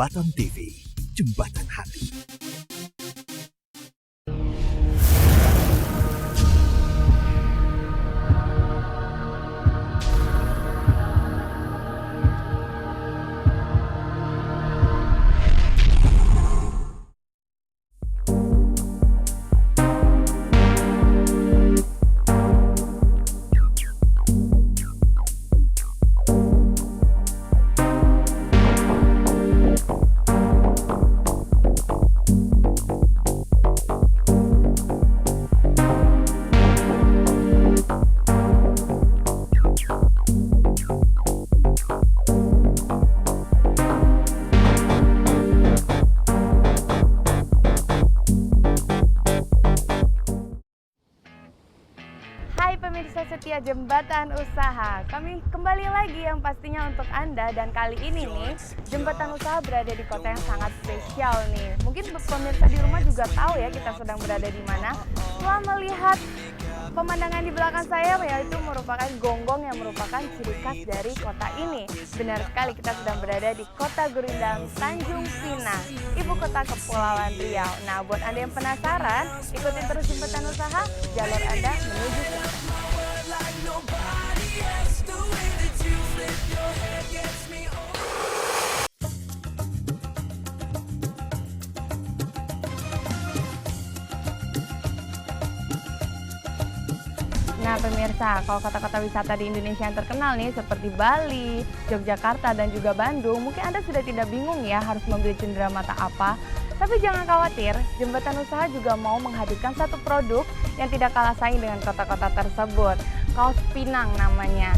Jembatan TV, Jembatan Hati. Hai pemirsa setia Jembatan Usaha, kami kembali lagi yang pastinya untuk Anda. Dan kali ini nih, Jembatan Usaha berada di kota yang sangat spesial nih. Mungkin pemirsa di rumah juga tahu ya kita sedang berada di mana. Setelah melihat pemandangan di belakang saya, yaitu merupakan gonggong yang merupakan ciri khas dari kota ini. Benar sekali, kita sedang berada di Kota Gurindam, Tanjung Pinang, ibu kota Kepulauan Riau. Nah, buat Anda yang penasaran, ikutin terus Jembatan Usaha, jalur Anda menuju ke Nah pemirsa, kalau kota-kota wisata di Indonesia yang terkenal nih seperti Bali, Yogyakarta, dan juga Bandung, mungkin Anda sudah tidak bingung ya harus membeli cenderamata apa. Tapi jangan khawatir, Jembatan Usaha juga mau menghadirkan satu produk yang tidak kalah saing dengan kota-kota tersebut. Kaos Pinang namanya.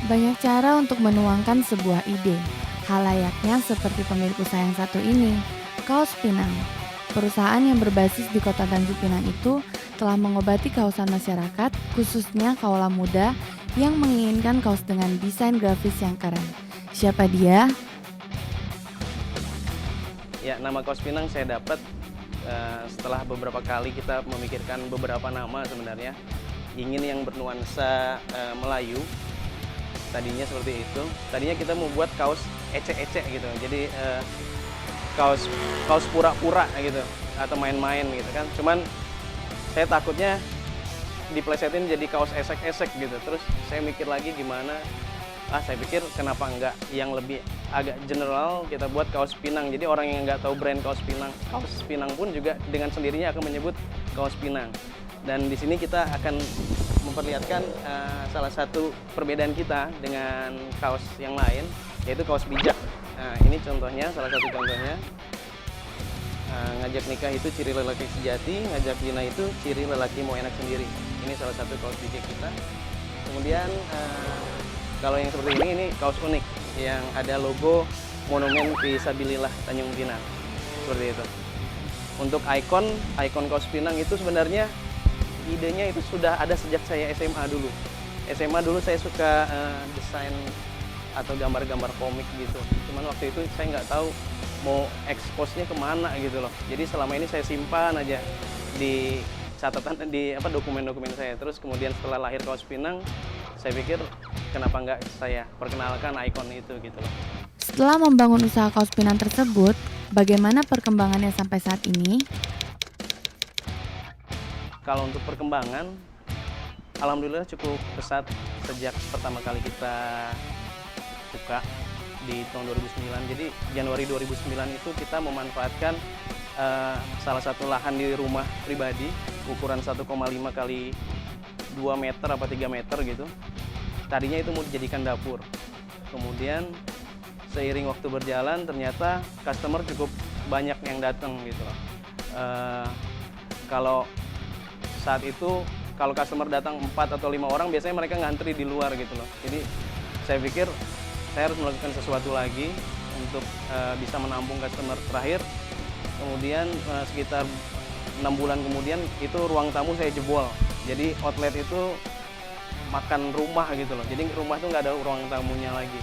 Banyak cara untuk menuangkan sebuah ide. Halayaknya seperti pemilik usaha yang satu ini, Kaos Pinang. Perusahaan yang berbasis di kota Tanjung Pinang itu telah mengobati kaosan masyarakat, khususnya kaula muda yang menginginkan kaos dengan desain grafis yang keren. Siapa dia? Ya, nama Kaos Pinang saya dapat setelah beberapa kali kita memikirkan beberapa nama sebenarnya. Ingin yang bernuansa Melayu. Tadinya seperti itu. Tadinya kita mau buat kaos ecek-ecek gitu. Jadi kaos pura-pura gitu atau main-main gitu kan. Cuman saya takutnya diplesetin jadi kaos esek-esek gitu. Terus saya mikir lagi gimana. Saya pikir kenapa enggak yang lebih agak general, kita buat Kaos Pinang. Jadi orang yang nggak tahu brand Kaos Pinang pun juga dengan sendirinya akan menyebut Kaos Pinang. Dan di sini kita akan memperlihatkan salah satu perbedaan kita dengan kaos yang lain, yaitu kaos bijak. Nah, ini contohnya, salah satu contohnya. Ngajak nikah itu ciri lelaki sejati, ngajak zina itu ciri lelaki mau enak sendiri. Ini salah satu kaos bijak kita. Kemudian kalau yang seperti ini kaos unik yang ada logo Monumen Fisabilillah Tanjung Pinang. Seperti itu. Untuk ikon Kaos Pinang itu sebenarnya idenya itu sudah ada sejak saya SMA dulu. SMA dulu saya suka desain atau gambar-gambar komik gitu. Cuman waktu itu saya nggak tahu mau expose-nya kemana gitu loh. Jadi selama ini saya simpan aja di catatan di dokumen-dokumen saya. Terus kemudian setelah lahir Kaos Pinang, saya pikir kenapa nggak saya perkenalkan ikon itu gitu loh. Setelah membangun usaha Kaos Pinang tersebut, bagaimana perkembangannya sampai saat ini? Kalau untuk perkembangan, alhamdulillah cukup pesat sejak pertama kali kita buka di tahun 2009. Jadi Januari 2009 itu kita memanfaatkan salah satu lahan di rumah pribadi, ukuran 1,5 kali 2 meter apa 3 meter gitu. Tadinya itu mau dijadikan dapur. Kemudian seiring waktu berjalan ternyata customer cukup banyak yang datang gitu loh. Kalau saat itu kalau customer datang 4 atau 5 orang biasanya mereka ngantri di luar gitu loh. Jadi saya pikir saya harus melakukan sesuatu lagi untuk bisa menampung customer terakhir. Kemudian sekitar 6 bulan kemudian itu ruang tamu saya jebol. Jadi outlet itu makan rumah gitu loh. Jadi rumah itu nggak ada ruang tamunya lagi.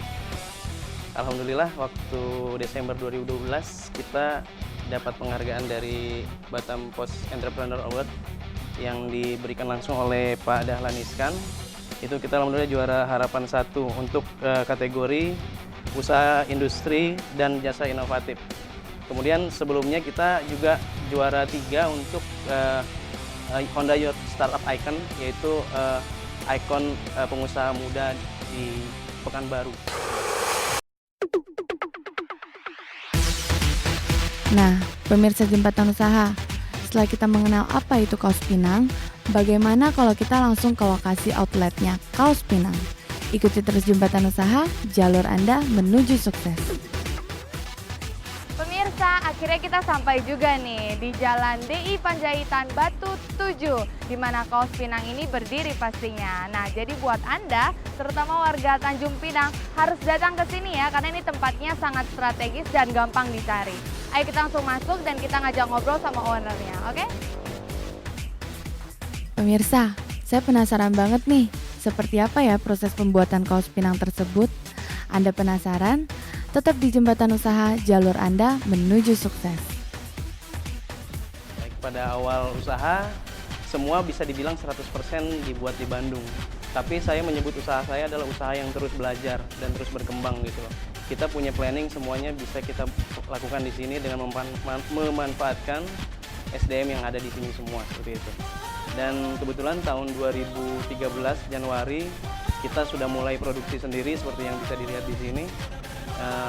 Alhamdulillah waktu Desember 2012 kita dapat penghargaan dari Batam Post Entrepreneur Award yang diberikan langsung oleh Pak Dahlan Iskan. Itu kita alhamdulillah juara harapan 1 untuk kategori usaha industri dan jasa inovatif. Kemudian sebelumnya kita juga juara 3 untuk Honda Youth Startup Icon, yaitu ikon pengusaha muda di Pekanbaru. Nah, pemirsa Jembatan Usaha, setelah kita mengenal apa itu Kaos Pinang, bagaimana kalau kita langsung ke lokasi outletnya Kaos Pinang? Ikuti terus Jembatan Usaha, jalur Anda menuju sukses. Pemirsa, akhirnya kita sampai juga nih di Jalan DI Panjaitan Batu 7, di mana Kaos Pinang ini berdiri pastinya. Nah, jadi buat Anda, terutama warga Tanjung Pinang, harus datang ke sini ya, karena ini tempatnya sangat strategis dan gampang dicari. Ayo kita langsung masuk dan kita ngajak ngobrol sama ownernya, oke? Pemirsa, saya penasaran banget nih, seperti apa ya proses pembuatan Kaos Pinang tersebut? Anda penasaran? Tetap di Jembatan Usaha, jalur Anda menuju sukses. Baik, pada awal usaha, semua bisa dibilang 100% dibuat di Bandung. Tapi saya menyebut usaha saya adalah usaha yang terus belajar dan terus berkembang gitu loh. Kita punya planning, semuanya bisa kita lakukan di sini dengan memanfaatkan SDM yang ada di sini semua, seperti itu. Dan kebetulan tahun 2013 Januari kita sudah mulai produksi sendiri seperti yang bisa dilihat di sini.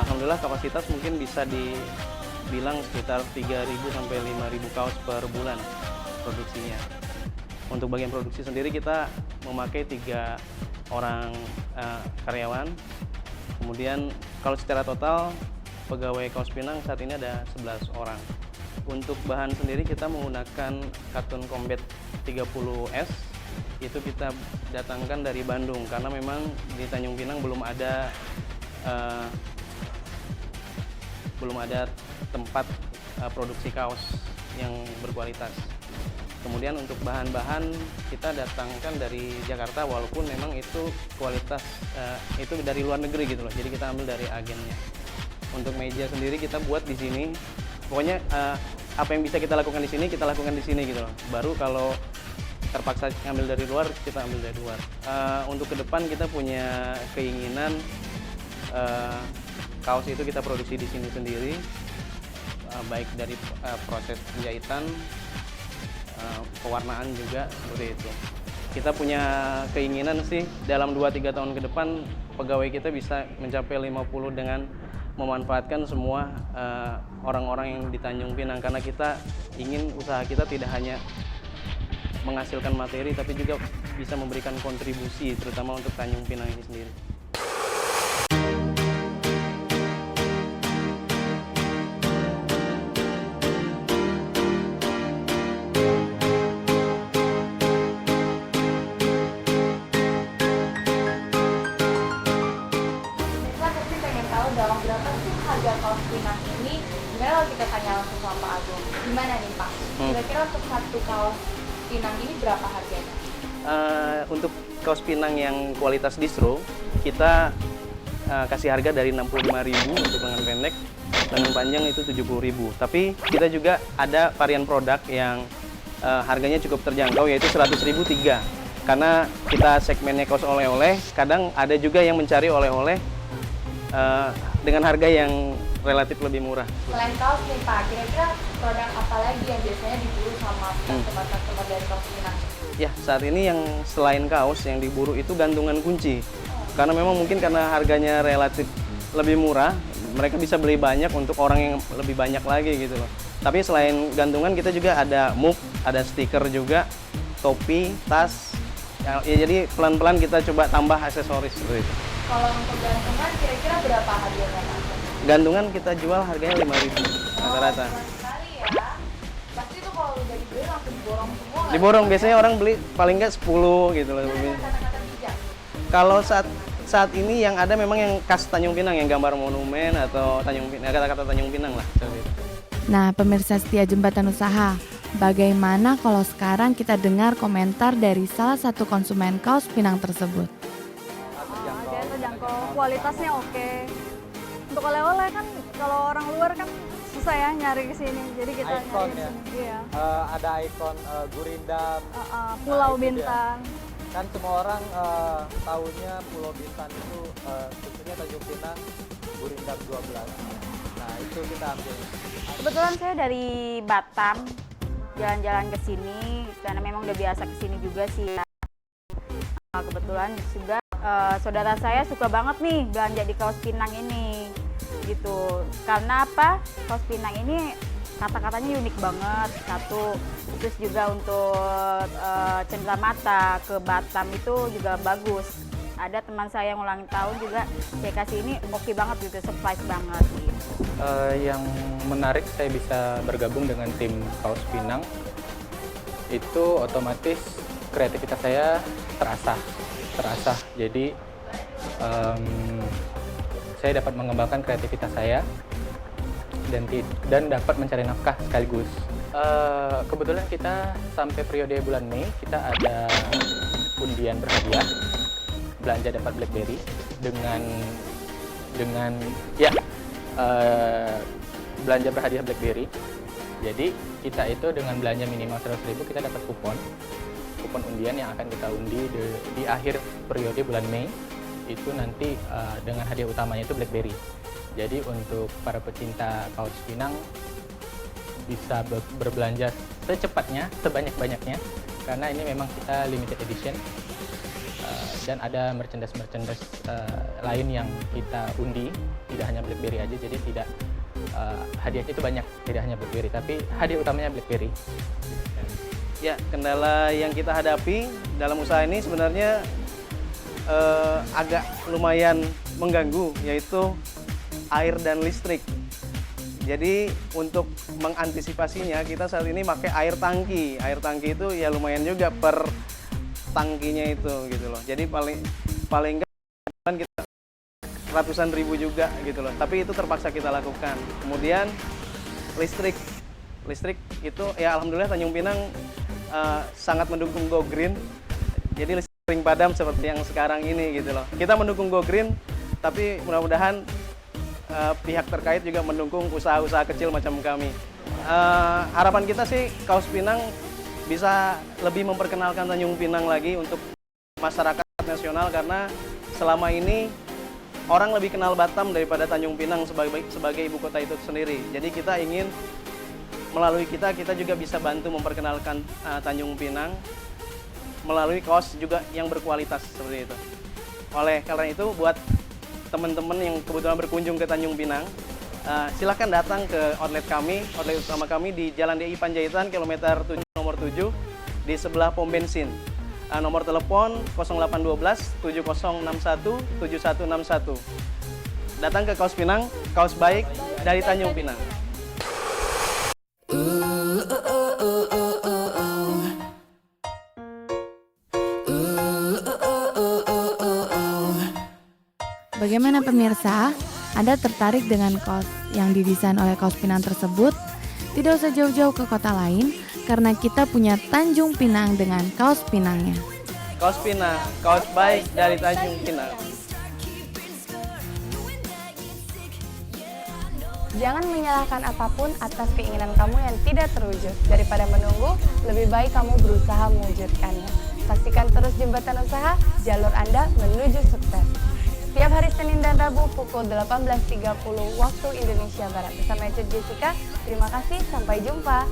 Alhamdulillah kapasitas mungkin bisa dibilang sekitar 3.000 sampai 5.000 kaos per bulan produksinya. Untuk bagian produksi sendiri kita memakai 3 orang karyawan. Kemudian kalau secara total pegawai Kaos Pinang saat ini ada 11 orang. Untuk bahan sendiri kita menggunakan katun Combat 30S. Itu kita datangkan dari Bandung karena memang di Tanjung Pinang belum ada tempat produksi kaos yang berkualitas. Kemudian untuk bahan-bahan kita datangkan dari Jakarta, walaupun memang itu kualitas itu dari luar negeri gitu loh. Jadi kita ambil dari agennya. Untuk meja sendiri kita buat di sini. Pokoknya apa yang bisa kita lakukan di sini kita lakukan di sini gitu loh. Baru kalau terpaksa ngambil dari luar kita ambil dari luar. Untuk ke depan kita punya keinginan kaos itu kita produksi di sini sendiri, baik dari proses penjahitan, pewarnaan juga seperti itu. Kita punya keinginan sih dalam 2-3 tahun ke depan pegawai kita bisa mencapai 50 dengan memanfaatkan semua orang-orang yang di Tanjung Pinang, karena kita ingin usaha kita tidak hanya menghasilkan materi tapi juga bisa memberikan kontribusi terutama untuk Tanjung Pinang ini sendiri. Dong, berapa sih harga Kaos Pinang ini? Gimana kalau kita tanya langsung sama Pak Agung? Gimana nih Pak? Kira-kira untuk satu Kaos Pinang ini berapa harganya? Untuk Kaos Pinang yang kualitas distro, kita kasih harga dari 65.000 untuk lengan pendek, lengan panjang itu 70.000. Tapi kita juga ada varian produk yang harganya cukup terjangkau, yaitu 100.000 3. Karena kita segmennya kaos oleh-oleh, kadang ada juga yang mencari oleh-oleh dengan harga yang relatif lebih murah. Selain kaos nih Pak, kira-kira produk apa lagi yang biasanya diburu sama customer dari Kaos Pinang? Ya, saat ini yang selain kaos yang diburu itu gantungan kunci. Karena memang mungkin karena harganya relatif lebih murah, mereka bisa beli banyak untuk orang yang lebih banyak lagi gitu loh. Tapi selain gantungan kita juga ada mug, ada stiker juga, topi, tas. Ya, jadi pelan-pelan kita coba tambah aksesoris seperti itu. Kalau untuk gantungan kira-kira berapa harganya Pak? Gantungan kita jual harganya 5.000 rata-rata. Sekali ya. Pasti itu kalau udah dibeli langsung diborong semua. Diborong, biasanya orang beli paling nggak 10 gitu loh. Kata-kata bijak. Kalau saat ini yang ada memang yang khas Tanjung Pinang, yang gambar monumen atau Tanjung Pinang, kata-kata Tanjung Pinang lah. Nah, pemirsa setia Jembatan Usaha, bagaimana kalau sekarang kita dengar komentar dari salah satu konsumen Kaos Pinang tersebut? Terjangkau, kualitasnya oke. Untuk oleh-oleh kan kalau orang luar kan susah ya nyari ke sini. Jadi kita Ikon nyari ke ya? sini. Iya. Ada ikon Gurindam. Pulau itu dia. Bintang. Kan semua orang tahunya Pulau Bintan itu khususnya Tanjung Pinang Gurindam 12. Nah itu kita ambil. Kebetulan saya dari Batam, jalan-jalan ke sini karena memang udah biasa ke sini juga sih. Kebetulan juga saudara saya suka banget nih belanja di Kaos Pinang ini, gitu. Karena apa? Kaos Pinang ini kata-katanya unik banget, satu. Terus juga untuk cenderamata ke Batam itu juga bagus. Ada teman saya yang ulang tahun juga, saya kasih ini oke banget gitu, surprise banget gitu. Yang menarik saya bisa bergabung dengan tim Kaos Pinang, itu otomatis kreativitas saya terasa. Jadi saya dapat mengembangkan kreativitas saya dan dapat mencari nafkah sekaligus. Kebetulan kita sampai periode bulan Mei kita ada undian berhadiah belanja dapat BlackBerry dengan belanja berhadiah BlackBerry. Jadi kita itu dengan belanja minimal 100.000 kita dapat kupon undian yang akan kita undi di akhir periode bulan Mei. Itu nanti dengan hadiah utamanya itu BlackBerry. Jadi untuk para pecinta Kaos Pinang bisa berbelanja secepatnya, sebanyak-banyaknya, karena ini memang kita limited edition. Dan ada merchandise lain yang kita undi, tidak hanya BlackBerry aja, jadi tidak hadiahnya itu banyak, tidak hanya BlackBerry, tapi hadiah utamanya BlackBerry. Ya, kendala yang kita hadapi dalam usaha ini sebenarnya agak lumayan mengganggu, yaitu air dan listrik. Jadi untuk mengantisipasinya kita saat ini pakai air tangki. Air tangki itu ya lumayan juga per tangkinya itu gitu loh. Jadi paling enggak kita ratusan ribu juga gitu loh. Tapi itu terpaksa kita lakukan. Kemudian listrik itu ya alhamdulillah Tanjung Pinang sangat mendukung Go Green. Jadi listrik sering padam seperti yang sekarang ini gitu loh. Kita mendukung Go Green, tapi mudah-mudahan pihak terkait juga mendukung usaha-usaha kecil macam kami. Harapan kita sih Kaos Pinang bisa lebih memperkenalkan Tanjung Pinang lagi untuk masyarakat nasional, karena selama ini orang lebih kenal Batam daripada Tanjung Pinang sebagai ibu kota itu sendiri. Jadi kita ingin melalui kita juga bisa bantu memperkenalkan Tanjung Pinang melalui kaos juga yang berkualitas seperti itu. Oleh karena itu buat teman-teman yang kebetulan berkunjung ke Tanjung Pinang, silahkan datang ke outlet utama kami di Jalan DI Panjaitan, kilometer 7, nomor 7, di sebelah pom bensin. Nomor telepon 0812 7061 7161. Datang ke Kaos Pinang, kaos baik dari Tanjung Pinang. Bagaimana pemirsa? Anda tertarik dengan kaos yang didesain oleh Kaos Pinang tersebut? Tidak usah jauh-jauh ke kota lain, karena kita punya Tanjung Pinang dengan Kaos Pinangnya. Kaos Pinang, kaos baik dari Tanjung Pinang. Jangan menyalahkan apapun atas keinginan kamu yang tidak terwujud. Daripada menunggu, lebih baik kamu berusaha mewujudkannya. Saksikan terus Jembatan Usaha, jalur Anda menuju sukses. Setiap hari Senin dan Rabu pukul 18.30 waktu Indonesia Barat. Bersama Cut Jessica, terima kasih, sampai jumpa.